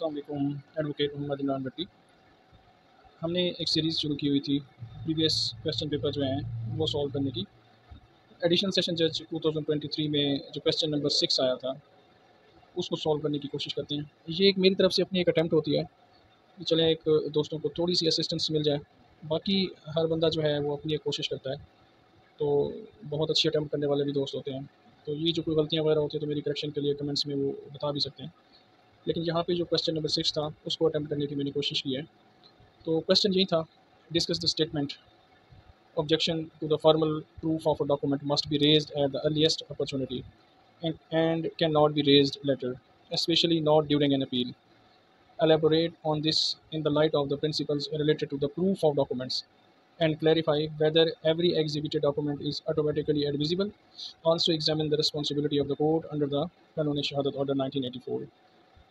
अस्सलाम वालेकुम। एडवोकेट मोहम्मद इमरान भट्टी। हमने एक सीरीज़ शुरू की हुई थी प्रीवियस क्वेश्चन पेपर जो हैं वो सॉल्व करने की। एडिशनल सेशन जज 2023 में जो क्वेश्चन नंबर 6 आया था उसको सॉल्व करने की कोशिश करते हैं। ये एक मेरी तरफ से अपनी एक अटैम्प्ट होती है कि चलें एक दोस्तों को थोड़ी सी असिस्टेंस मिल जाए। बाकी हर बंदा जो है वो अपनी एक कोशिश करता है, तो बहुत अच्छी अटैम्प्ट करने वाले भी दोस्त होते हैं। तो ये जो कोई गलतियाँ वगैरह होती हैं तो मेरी करेक्शन के लिए कमेंट्स में वो बता भी सकते हैं। लेकिन यहाँ पे जो क्वेश्चन नंबर 6 था उसको अटैम्प्ट करने की मैंने कोशिश की है। तो क्वेश्चन यही था, discuss the statement objection to the formal proof of a document must be raised at the earliest opportunity and cannot be raised later, especially not during an appeal. Elaborate on this in the light of the principles related to the proof of documents and clarify whether every exhibited document is automatically admissible. Also examine the responsibility of the court under the Qanun Shahadat Order 1984.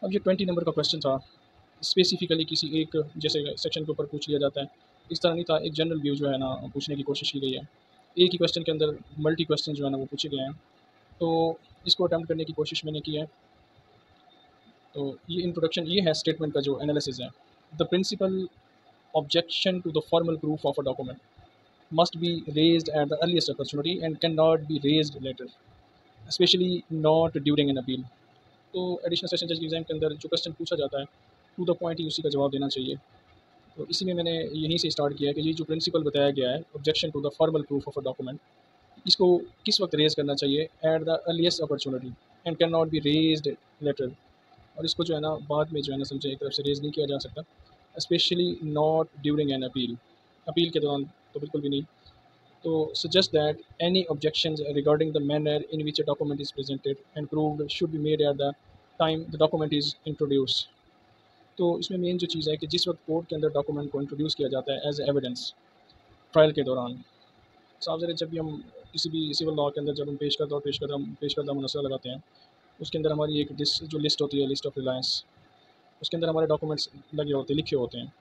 अब ये 20 number का question था। Specifically किसी एक जैसे section के ऊपर पूछ लिया जाता है, इस तरह नहीं था। एक जनरल व्यू जो है ना पूछने की कोशिश की गई है। एक ही क्वेश्चन के अंदर मल्टी क्वेश्चन जो है ना वो पूछे गए हैं, तो इसको अटैम्प्ट करने की कोशिश मैंने की है। तो ये इंट्रोडक्शन ये है स्टेटमेंट का जो एनालिसिस है। The principle objection to the formal proof of a document must be raised at the earliest opportunity and can not be raised later, specially not during an appeal. तो additional session जज exam के अंदर जो question पूछा जाता है to the point ही उसी का जवाब देना चाहिए। तो इसी में मैंने यहीं से स्टार्ट किया है कि ये जो प्रिंसिपल बताया गया है objection to the formal proof of a document, इसको किस वक्त रेज़ करना चाहिए, at the earliest opportunity and can not be raised later. और इसको जो है ना बाद में जो है ना समझे एक तरफ से रेज़ नहीं किया जा सकता, specially not during an appeal, appeal के दौरान तो बिल्कुल भी नहीं। तो suggest that any objection regarding the manner in which a document is presented and proved should be made at the time the document is introduce. तो इसमें main जो चीज़ है कि जिस वक्त कोर्ट के अंदर डॉक्यूमेंट को इंट्रोड्यूस किया जाता है एज एविडेंस ट्रायल के दौरान, साफ ज़रा जब भी हम किसी भी सिविल लॉ के अंदर जब हम पेश करदा मुनसरा लगाते हैं, उसके अंदर हमारी एक जो लिस्ट होती है, लिस्ट ऑफ रिलायंस, उसके अंदर हमारे डॉक्यूमेंट्स लगे होते हैं, लिखे होते हैं।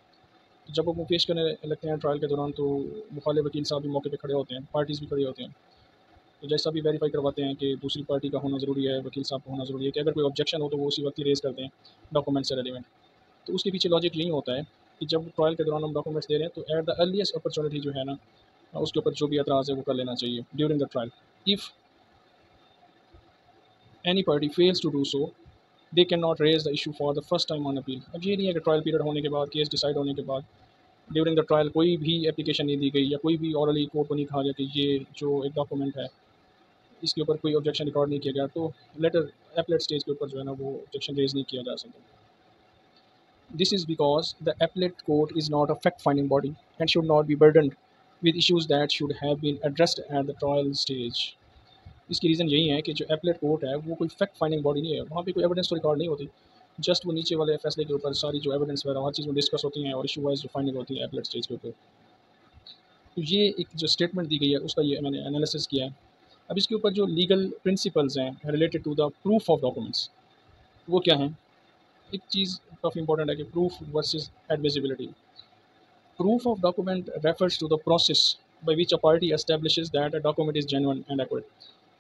तो जब वो पेश करने लगते हैं ट्रायल के दौरान, तो मुखालिफ वकील साहब भी मौके पे खड़े होते हैं, पार्टीज़ भी खड़े होते हैं। तो जैसा भी वेरीफाई करवाते हैं कि दूसरी पार्टी का होना ज़रूरी है, वकील साहब का होना ज़रूरी है, कि अगर कोई ऑब्जेक्शन हो तो वो उसी वक्त ही रेज़ करते हैं डॉक्यूमेंट से रेलिवेंट। तो उसके पीछे लॉजिक यही होता है कि जब ट्रायल के दौरान हम डॉक्यूमेंट्स दे रहे हैं तो एट द अर्लीस्ट अपॉर्चुनिटी जो है ना उसके ऊपर जो भी एतराज़ है वो कर लेना चाहिए during the trial. If any party fails to do so they can not raise the issue for the first time on appeal. अब ये नहीं है कि ट्रायल पीरियड होने के बाद, केस डिसाइड होने के बाद, ड्यूरिंग द ट्रायल कोई भी एप्लीकेशन नहीं दी गई या कोई भी ऑरली कोर्ट को नहीं कहा गया कि ये जो एक डॉक्यूमेंट है इसके ऊपर कोई ऑब्जेक्शन रिकॉर्ड नहीं किया गया, तो लेटर एपलेट स्टेज के ऊपर जो है ना वो ऑब्जेक्शन रेज नहीं किया जा सकता। This is because the appellate court is not a fact-finding body and should not be burdened with issues that should have been addressed at the trial stage. इसकी रीज़न यही है कि जो एपलेट कोर्ट है वो कोई फैक्ट फाइंडिंग बॉडी नहीं है, वहाँ पे कोई एविडेंस तो रिकॉर्ड नहीं होती। जस्ट वो नीचे वाले फैसले के ऊपर सारी जो एविडेंस वगैरह हर चीज़ में डिस्कस होती हैं और इशू वाइज जो फाइंडिंग होती है एपलेट स्टेज के ऊपर। तो ये एक जो स्टेटमेंट दी गई है उसका ये मैंने एनालिसिस किया है। अब इसके ऊपर जो लीगल प्रिंसिपल्स हैं related to the proof of documents वो क्या हैं। एक चीज़ काफ़ी इंपॉर्टेंट है कि proof versus admissibility. Proof of document refers to the process by which a party establishes that a document is genuine and accurate.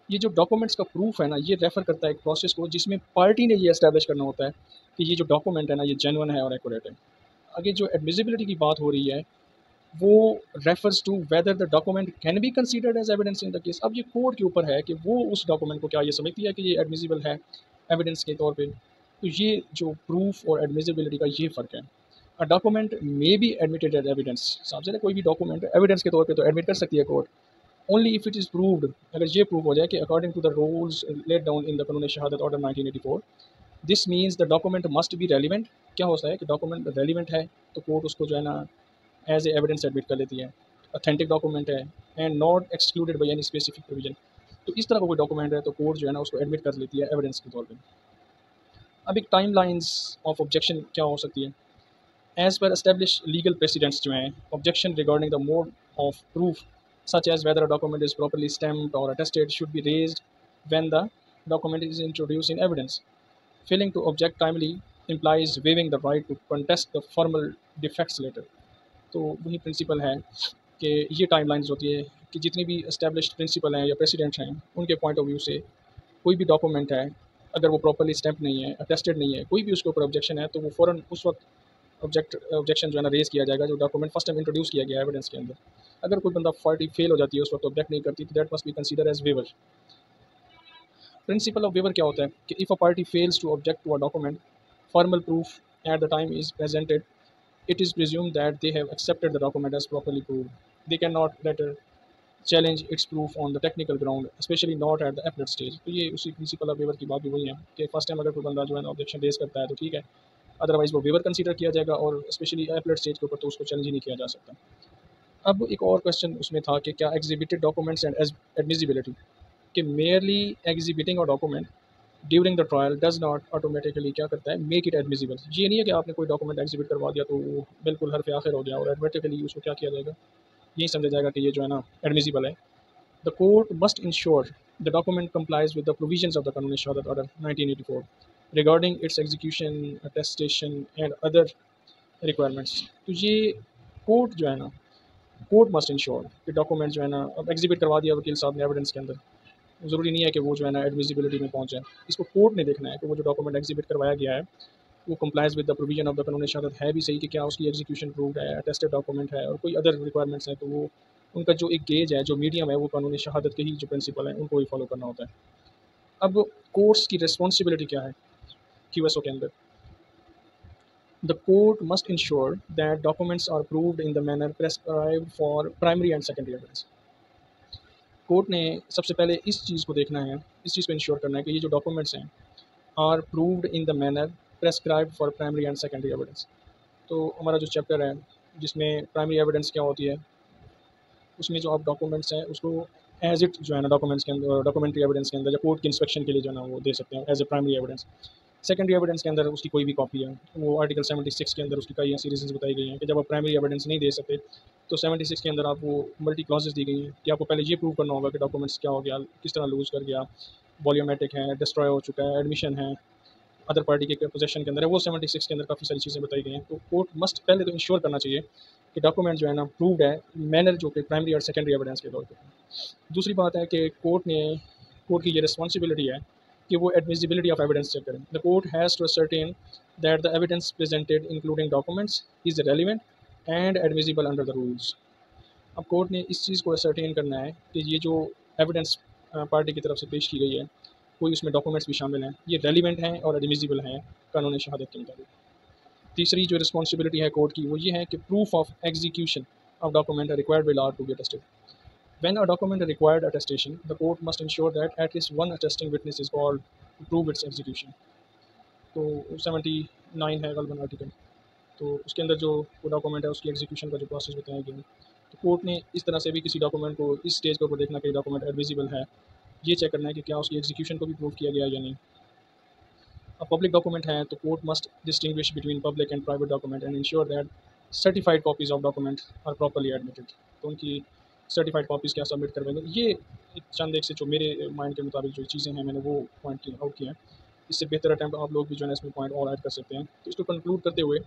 ये जो डॉक्यूमेंट्स का प्रूफ है ना ये रेफर करता है एक प्रोसेस को जिसमें पार्टी ने ये एस्टैब्लिश करना होता है कि ये जो डॉक्यूमेंट है ना ये जेन्युइन है और एक्यूरेट है। आगे जो एडमिसिबिलिटी की बात हो रही है वो refers to whether the document can be considered as evidence in the case. अब ये कोर्ट के ऊपर है कि वो उस डॉक्यूमेंट को क्या ये समझती है कि ये एडमिसिबल है एविडेंस के तौर पे। तो ये जो प्रूफ और एडमिसिबिलिटी का ये फ़र्क है। A document may be admitted as evidence, साहब से कोई भी डॉक्यूमेंट एविडेंस के तौर पे तो एडमिट कर सकती है court, only if it is proved, अगर ये प्रूव हो जाए कि according to the rules laid down in the Qanun Shahadat order 1984 this means the document must be relevant. क्या होता है कि डॉक्यूमेंट रेलिवेंट है तो कोर्ट उसको जो है ना एज ए एविडेंस एडमिट कर लेती है, ऑथेंटिक डॉक्यूमेंट है and not excluded by any specific provision. तो इस तरह का कोई डॉक्यूमेंट है तो कोर्ट जो है ना उसको एडमिट कर लेती है एविडेंस के तौर पर। अब एक टाइम लाइन्स ऑफ ऑब्जेक्शन क्या हो सकती है। As per established legal precedents जो हैं, objection regarding the mode of proof, such as whether a document is properly stamped or attested, should be raised when the document is introduced in evidence. Failing to object timely implies waiving the right to contest the formal defects later. तो वही principal है कि ये timelines होती है कि जितनी भी एस्टेब्लिश्ड प्रिंसिपल हैं या प्रेसिडेंट हैं उनके पॉइंट ऑफ व्यू से कोई भी डॉक्यूमेंट है अगर वो प्रॉपर्ली स्टैम्प नहीं है, अटेस्टेड नहीं है, कोई भी उसके ऊपर ऑब्जेक्शन है, तो वो फ़ौरन उस वक्त ऑब्जेक्शन जो है ना रेज़ किया जाएगा, जो डॉक्यूमेंट फर्स्ट टाइम इंट्रोड्यूस किया गया है एविडेंस के अंदर। अगर कोई बंदा पार्टी फेल हो जाती है, उस वक्त ऑब्जेक्ट नहीं करती, तो that must be consider as waiver. Principle of waiver क्या होता है कि if a party fails to object to a document, formal proof at the time is presented, it is presumed that they have accepted the document as properly proved. They cannot later challenge its proof on the technical ground, especially not at the appellate stage. तो ये उसी principal of waiver की बात भी वही है कि first time अगर कोई बंदा जो है ना ऑब्जेक्शन रेज करता है तो ठीक है, अदरवाइज वो वेवर कंसीडर किया जाएगा और स्पेशली एपलेट स्टेज के ऊपर तो उसको चैलेंज ही नहीं किया जा सकता। अब एक और क्वेश्चन उसमें था कि क्या एग्जिबिटेड डॉक्यूमेंट्स एंड एडमिजिबिलिटी, कि merely exhibiting a document during the trial does not automatically क्या करता है, मेक इट एडमिजिबल। ये नहीं है कि आपने कोई डॉक्यूमेंट एग्जिबिट करवा दिया तो वो बिल्कुल हरफ आखिर हो गया और ऑटोमेटिकली उसको क्या किया जाएगा, यही समझा जाएगा कि ये जो है ना एडमिजिबल है। The court must ensure the document complies with the provisions of the कानूनी शहादत order 1984 regarding it's execution, attestation and other requirements. तो ये कोर्ट जो है ना, कोर्ट मस्ट इंश्योर कि डॉक्यूमेंट जो है ना, अब एग्जिबिट करवा दिया वकील साहब ने एविडेंस के अंदर, ज़रूरी नहीं है कि वो जो है ना एडमिसिबिलिटी में पहुँच जाए। इसको कोर्ट ने देखना है कि वो जो डॉक्यूमेंट एग्जिबिट करवाया गया है वो complies with the provision of the Qanun शहादत है भी सही, कि क्या उसकी एग्जीक्यूशन प्रूव्ड है, अटेस्टेड डॉक्यूमेंट है और कोई अदर रिक्वायरमेंट्स हैं, तो वो उनका जो एक गेज है, जो मीडियम है, वो कानूनी शहादत के ही जो प्रिंसिपल हैं उनको ही फॉलो करना होता है। अब कोर्ट्स की रिस्पॉन्सिबिलिटी क्या है क्यूएसओ के अंदर? The court must ensure that documents are proved in the manner prescribed for primary and secondary evidence. Court ने सबसे पहले इस चीज़ को देखना है, इस चीज़ को इंश्योर करना है कि ये जो डॉक्यूमेंट्स हैं are proved in the manner prescribed for primary and secondary evidence. तो हमारा जो चैप्टर है जिसमें प्राइमरी एविडेंस क्या होती है, उसमें जो आप डॉक्यूमेंट्स हैं उसको एज इट जो है ना डॉक्यूमेंट्स के अंदर, डॉक्यूमेंट्री एविडेंस के अंदर या कोर्ट के इंस्पेक्शन के लिए जो है ना वो दे सकते हैं as a primary evidence. Secondary evidence के अंदर उसकी कोई भी कॉपी है, वो आर्टिकल 76 के अंदर उसकी कई ऐसी रीजंस बताई गई हैं कि जब आप प्राइमरी एविडेंस नहीं दे सकते तो 76 के अंदर आप वो मल्टी क्लॉजेस दी गई हैं कि आपको पहले ये प्रूव करना होगा कि डॉक्यूमेंट्स क्या हो गया, किस तरह लूज़ कर गया, वॉल्यूमेट्रिक है, डिस्ट्रॉय हो चुका है, एडमिशन है, अदर पार्टी के पोजेशन के अंदर है, वो 76 के अंदर काफ़ी सारी चीज़ें बताई गई हैं। तो कोर्ट मस्ट पहले तो इंश्योर करना चाहिए कि डॉक्यूमेंट जो है ना प्रूव्ड है मैनर जो कि प्राइमरी और सेकेंडरी एविडेंस के तौर पर। दूसरी बात है कि कोर्ट की ये रिस्पॉन्सिबिलिटी है कि वो एडमिसिबिलिटी ऑफ एविडेंस चेक करें। The court has to ascertain that the evidence presented including documents is relevant and admissible under the rules. अब कोर्ट ने इस चीज़ को असर्टेन करना है कि ये जो एविडेंस पार्टी की तरफ से पेश की गई है, कोई उसमें डॉक्यूमेंट्स भी शामिल हैं, ये रेलिवेंट हैं और एडमिसिबल हैं कानूनी शहादत के मुताबिक। तीसरी जो रिस्पॉन्सिबिलिटी है कोर्ट की वो ये है कि proof of execution of document required by law to be attested. When a document required attestation, the court must ensure that at least one attesting witness is called to prove its execution. तो 79 है गलबन article, तो उसके अंदर जो वो document है उसकी execution का जो प्रोसेस बताया गया है। तो कोर्ट ने इस तरह से भी किसी डॉक्यूमेंट को इस स्टेज के ऊपर देखना कि डॉक्यूमेंट एडमिसिबल है, ये चेक करना है कि क्या उसकी एग्जीक्यूशन को भी प्रूव किया गया है या नहीं। अब पब्लिक डॉक्यूमेंट है तो court must distinguish between public and private document and ensure that certified copies of document are properly admitted. तो उनकी सर्टिफाइड कॉपीज़ क्या सबमिट करवाएंगे, ये एक चंद एक से जो मेरे माइंड के मुताबिक जो चीज़ें हैं मैंने वो पॉइंट की आउट किया है। इससे बेहतर अटैम्प्ट आप लोग भी जो है इसमें पॉइंट और ऐड कर सकते हैं। तो इसको कंक्लूड करते हुए,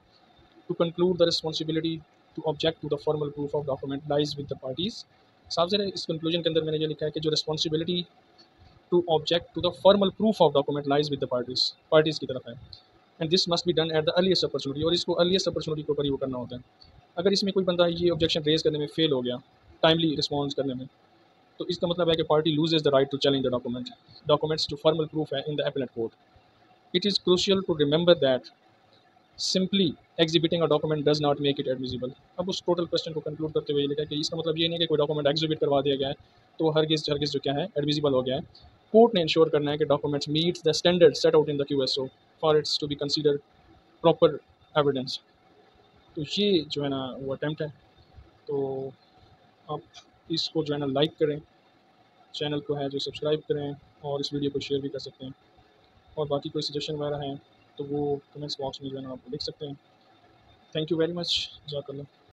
to conclude the responsibility to object to the formal proof of document lies with the parties. साफ ज़रा इस कंक्लूजन के अंदर मैंने ये लिखा है कि जो responsibility to object to the formal proof of document lies with the parties की तरफ है, and this must be done at the earliest opportunity. और इसको अर्लीस्ट अपॉर्चुनिटी के ऊपर ही वो करना होता है। अगर इसमें कोई बंदा ये ऑब्जेक्शन रेज करने में फेल हो गया, टाइमली रिस्पॉन्स करने में, तो इसका मतलब है कि party loses the right to challenge the documents जो फॉर्मल प्रूफ है in the appellate court. It is crucial to remember that simply exhibiting a document does not make it admissible. अब उस टोटल क्वेश्चन को conclude करते हुए लिखा कि इसका मतलब ये नहीं है कि कोई डॉक्यूमेंट एग्जिबिट करवा दिया गया है तो हरगिज़ जो क्या है एडमिसिबल हो गया है। कोर्ट ने इंश्योर करना है कि documents meets the standard set out in the QSO for its to be consider proper evidence. तो ये जो है ना वो अटैम्प्ट है। तो आप इसको जो है ना लाइक करें, चैनल को है जो सब्सक्राइब करें और इस वीडियो को शेयर भी कर सकते हैं। और बाकी कोई सजेशन वगैरह हैं तो वो कमेंट्स बॉक्स में जो है ना आप लिख सकते हैं। थैंक यू वेरी मच, जज़ाकल्लाह।